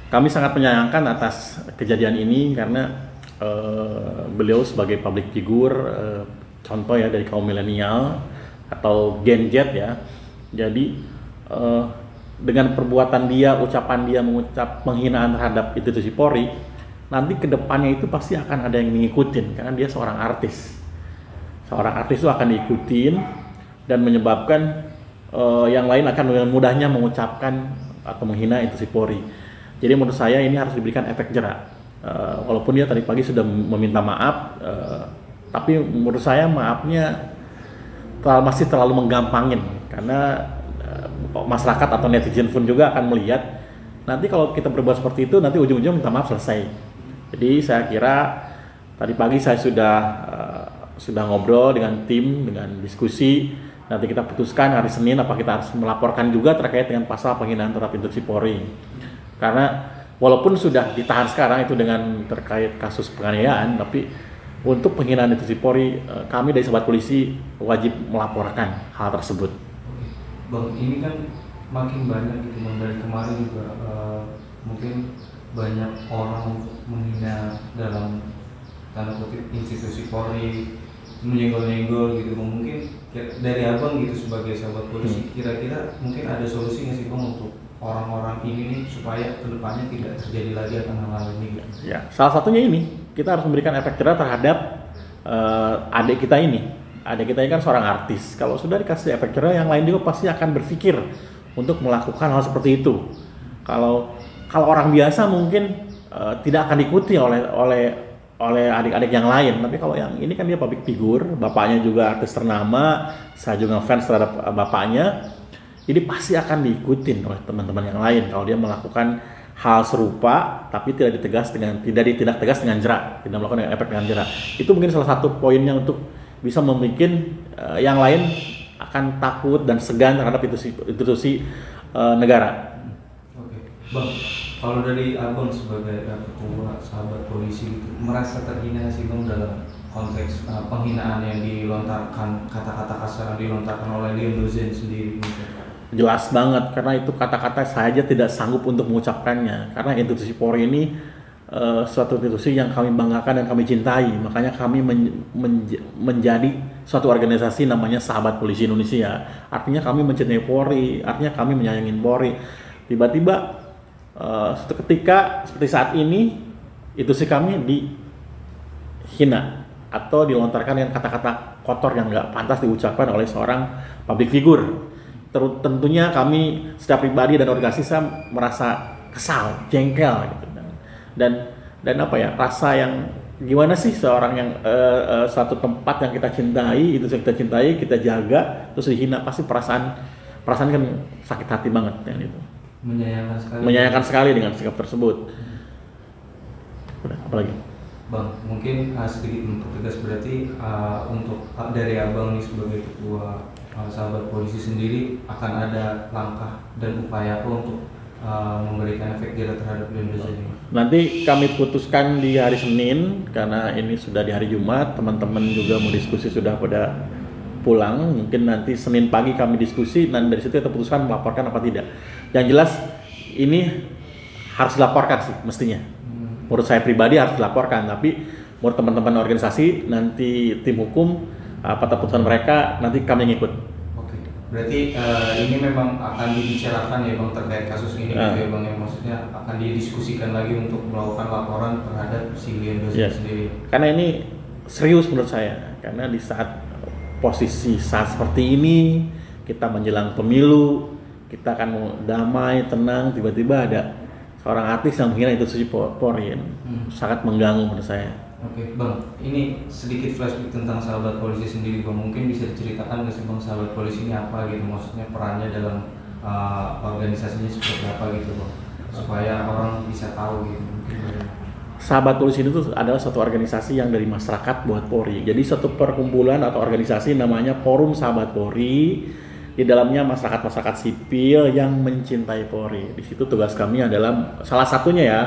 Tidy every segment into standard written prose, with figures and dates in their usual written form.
Kami sangat menyayangkan atas kejadian ini karena beliau sebagai public figure, contoh ya dari kaum milenial atau Gen Z ya. Jadi dengan perbuatan dia, ucapan dia mengucap penghinaan terhadap institusi Polri, nanti kedepannya itu pasti akan ada yang mengikutin karena dia seorang artis. Seorang artis itu akan diikutin dan menyebabkan yang lain akan dengan mudahnya mengucapkan atau menghina institusi Polri. Jadi menurut saya ini harus diberikan efek jerak. Walaupun dia tadi pagi sudah meminta maaf, tapi menurut saya maafnya masih terlalu menggampangin karena masyarakat atau netizen pun juga akan melihat nanti kalau kita berbuat seperti itu nanti ujung-ujung minta maaf selesai. Jadi saya kira tadi pagi saya sudah ngobrol dengan tim, dengan diskusi. Nanti kita putuskan hari Senin apa kita harus melaporkan juga terkait dengan pasal penghinaan terhadap institusi Polri. Karena walaupun sudah ditahan sekarang itu dengan terkait kasus penganiayaan, tapi untuk penghinaan institusi Polri, kami dari Sahabat Polisi wajib melaporkan hal tersebut. Bang, ini kan makin banyak gitu Bang, dari kemarin juga mungkin banyak orang menghina dalam tanda kutip institusi Polri, menyenggol-nyenggol gitu Bang. Mungkin dari Abang gitu sebagai Sahabat Polisi, kira-kira mungkin ada solusi nggak sih Bang untuk orang-orang ini nih supaya kedepannya tidak terjadi lagi akan hal-hal ini gitu? Ya, salah satunya ini kita harus memberikan efek jerah terhadap adik kita ini. Adik kita ini kan seorang artis. Kalau sudah dikasih efek jerah, yang lain juga pasti akan berpikir untuk melakukan hal seperti itu. Kalau orang biasa mungkin tidak akan diikuti oleh adik-adik yang lain. Tapi kalau yang ini kan dia public figure, bapaknya juga artis ternama, saya juga fans terhadap bapaknya. Jadi pasti akan diikutin oleh teman-teman yang lain kalau dia melakukan hal serupa tapi tidak ditindak tegas dengan jerak, tidak melakukan efek dengan jerak. Itu mungkin salah satu poinnya untuk bisa membuat yang lain akan takut dan segan terhadap institusi negara. Oke, Bang, kalau dari Abang sebagai ketua Sahabat Polisi itu merasa terhina sih Bang dalam konteks penghinaan yang dilontarkan, kata-kata kasar yang dilontarkan oleh Liam Dozen sendiri gitu? Jelas banget karena itu kata-kata saya aja tidak sanggup untuk mengucapkannya karena institusi Polri ini suatu institusi yang kami banggakan dan kami cintai, makanya kami menjadi suatu organisasi namanya Sahabat Polisi Indonesia. Artinya kami mencintai Polri, artinya kami menyayangin Polri. Tiba-tiba suatu ketika seperti saat ini institusi kami dihina atau dilontarkan dengan kata-kata kotor yang nggak pantas diucapkan oleh seorang public figure. Tentunya kami secara pribadi dan organisasi saya merasa kesal, jengkel gitu. Dan apa ya, rasa yang gimana sih seorang yang suatu tempat yang kita cintai, itu yang kita cintai, kita jaga, terus dihina, pasti perasaan kan sakit hati banget yang itu. Menyayangkan sekali dengan sikap tersebut. Udah, apalagi? Bang, mungkin sedikit mempertegas berarti untuk dari Abang nih sebagai ketua Sahabat Polisi sendiri akan ada langkah dan upaya untuk memberikan efek jerah terhadap Liam Dozen ini. Nanti kami putuskan di hari Senin karena ini sudah di hari Jumat, teman-teman juga mau diskusi sudah pada pulang. Mungkin nanti Senin pagi kami diskusi dan dari situ kita putuskan melaporkan apa tidak. Yang jelas ini harus dilaporkan sih mestinya. Menurut saya pribadi harus dilaporkan, tapi menurut teman-teman organisasi nanti tim hukum apa keputusan mereka nanti kami ngikut. Oke, berarti ini memang akan dibicarakan ya Bang terkait kasus ini gitu ya Bang, yang maksudnya akan didiskusikan lagi untuk melakukan laporan terhadap si Liam Dozen sendiri. Karena ini serius menurut saya, karena di saat posisi saat seperti ini kita menjelang pemilu, kita akan mau damai, tenang, tiba-tiba ada seorang artis yang menghina institusi Polri, sangat mengganggu menurut saya. Oke, Bang, ini sedikit flashback tentang Sahabat Polisi sendiri Bang. Mungkin bisa diceritakan nggak sih Bang Sahabat Polisi ini apa gitu, maksudnya perannya dalam organisasinya seperti apa gitu Bang, supaya orang bisa tahu gitu. Sahabat Polisi itu adalah suatu organisasi yang dari masyarakat buat Polri. Jadi satu perkumpulan atau organisasi namanya Forum Sahabat Polri. Di dalamnya masyarakat sipil yang mencintai Polri. Di situ tugas kami adalah salah satunya ya,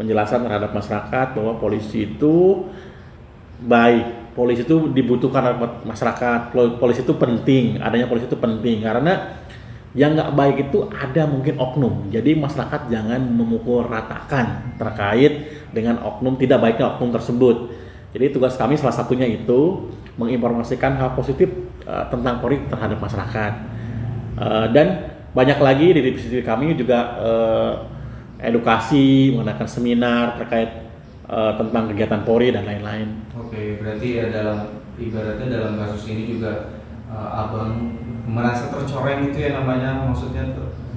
menjelaskan terhadap masyarakat bahwa polisi itu baik, polisi itu dibutuhkan oleh masyarakat, polisi itu penting, adanya polisi itu penting karena Yang nggak baik itu ada mungkin oknum. Jadi masyarakat jangan memukul ratakan terkait dengan oknum, tidak baiknya oknum tersebut. Jadi tugas kami salah satunya itu menginformasikan hal positif tentang Polri terhadap masyarakat. Dan banyak lagi di divisi kami juga edukasi, mengadakan seminar terkait tentang kegiatan Polri dan lain-lain. Oke, berarti ya ibaratnya dalam kasus ini juga abang merasa tercoreng gitu ya namanya, maksudnya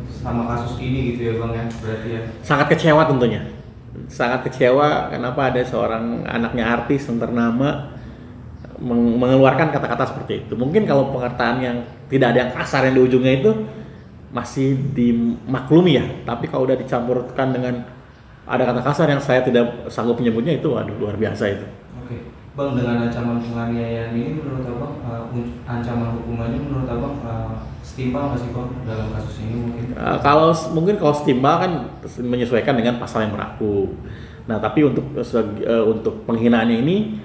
sama kasus ini gitu ya bang ya, berarti ya. Sangat kecewa tentunya, sangat kecewa kenapa ada seorang anaknya artis yang ternama mengeluarkan kata-kata seperti itu. Mungkin kalau pengertian yang tidak ada yang kasar yang di ujungnya itu masih dimaklumi ya, tapi kalau udah dicampurkan dengan ada kata kasar yang saya tidak sanggup menyebutnya, itu waduh luar biasa itu. Oke, bang, dengan ancaman penganiayaan ini menurut abang ancaman hukumannya menurut abang setimpal nggak sih bang dalam kasus ini mungkin? Kalau setimpal kan menyesuaikan dengan pasal yang berlaku. Nah tapi untuk penghinaannya ini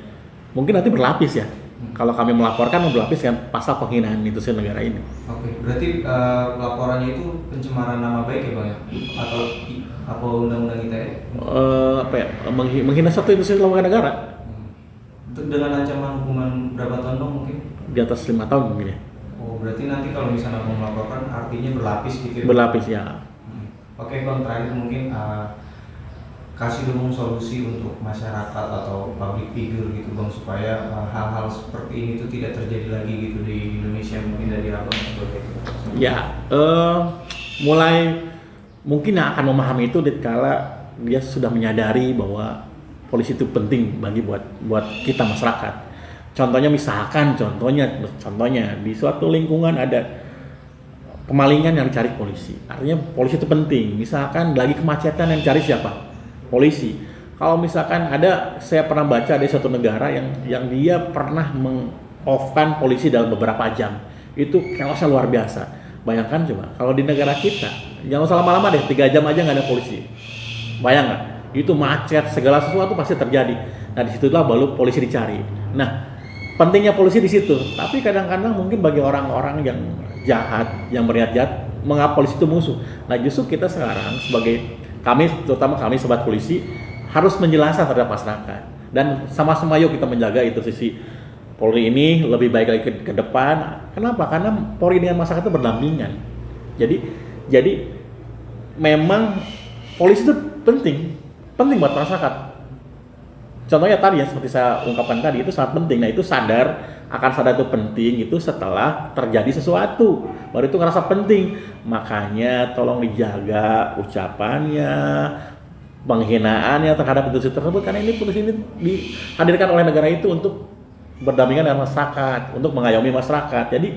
mungkin nanti berlapis ya. Kalau kami melaporkan berlapis dengan pasal penghinaan institusi negara ini. Oke, berarti laporannya itu pencemaran nama baik ya bang ya? Atau apa undang-undang ITE? Menghina satu institusi lembaga negara. Dengan ancaman hukuman berapa tahun bang mungkin? Di atas 5 tahun mungkin ya. Oh, berarti nanti kalau misalnya mau melaporkan artinya berlapis gitu ya? Berlapis ya. Oke bang, terakhir mungkin kasih dong solusi untuk masyarakat atau public figure gitu bang, supaya hal-hal seperti ini tuh tidak terjadi lagi gitu di Indonesia, mungkin dari abang sebagai ya mulai mungkin akan memahami itu dikala dia sudah menyadari bahwa polisi itu penting bagi buat kita masyarakat. Contohnya misalkan contohnya di suatu lingkungan ada kemalingan yang dicari polisi, artinya polisi itu penting. Misalkan lagi kemacetan yang cari siapa? Polisi. Kalau misalkan saya pernah baca di suatu negara yang dia pernah meng-off-kan polisi dalam beberapa jam, itu chaosnya luar biasa. Bayangkan coba kalau di negara kita, jangan usah lama-lama deh, 3 jam aja nggak ada polisi. Bayang nggak? Itu macet, segala sesuatu pasti terjadi. Nah disitulah baru polisi dicari. Nah pentingnya polisi di situ. Tapi kadang-kadang mungkin bagi orang-orang yang jahat, yang berniat jahat, menganggap polisi itu musuh. Nah justru kita sekarang terutama kami sobat polisi harus menjelaskan terhadap masyarakat, dan sama-sama yuk kita menjaga itu sisi Polri ini lebih baik lagi ke depan. Kenapa? Karena Polri dengan masyarakat itu berdampingan. Jadi memang polisi itu penting buat masyarakat. Contohnya tadi ya seperti saya ungkapkan tadi, itu sangat penting. Nah itu akan sadar itu penting itu setelah terjadi sesuatu, baru itu ngerasa penting. Makanya tolong dijaga ucapannya, penghinaannya terhadap institusi tersebut, karena ini polisi ini dihadirkan oleh negara itu untuk berdampingan dengan masyarakat, untuk mengayomi masyarakat. Jadi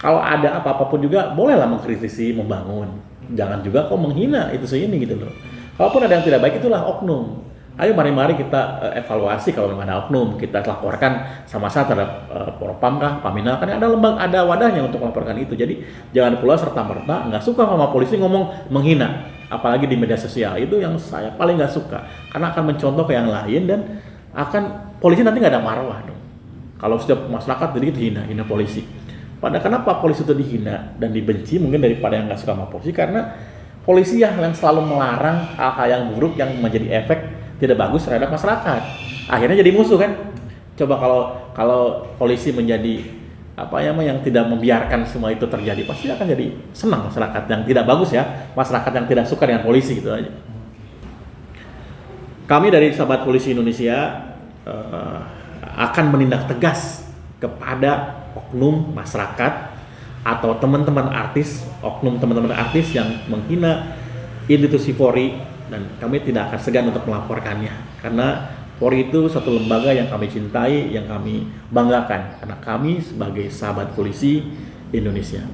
kalau ada apa-apa pun juga bolehlah mengkritisi, membangun. Jangan juga kok menghina institusi ini gitu loh. Kalaupun ada yang tidak baik, itulah oknum. Ayo mari kita evaluasi kalau memang ada oknum, kita laporkan sama-sama terhadap Propam kah, Paminal kan ada wadahnya untuk melaporkan itu. Jadi jangan pula serta-merta nggak suka sama polisi ngomong menghina, apalagi di media sosial. Itu yang saya paling nggak suka, karena akan mencontoh ke yang lain dan polisi nanti nggak ada marwah dong. Kalau sudah masyarakat jadi hina polisi. Padahal kenapa polisi itu dihina dan dibenci mungkin daripada yang nggak suka sama polisi, karena polisi yang selalu melarang hal-hal yang buruk yang menjadi efek tidak bagus terhadap masyarakat. Akhirnya jadi musuh kan. Coba kalau polisi menjadi yang tidak membiarkan semua itu terjadi, pasti akan jadi senang masyarakat yang tidak bagus ya, masyarakat yang tidak suka dengan polisi gitu aja. Kami dari Sahabat Polisi Indonesia akan menindak tegas kepada oknum masyarakat atau teman-teman artis yang menghina institusi Polri, dan kami tidak akan segan untuk melaporkannya, karena Polri itu satu lembaga yang kami cintai, yang kami banggakan, karena kami sebagai Sahabat Polisi Indonesia.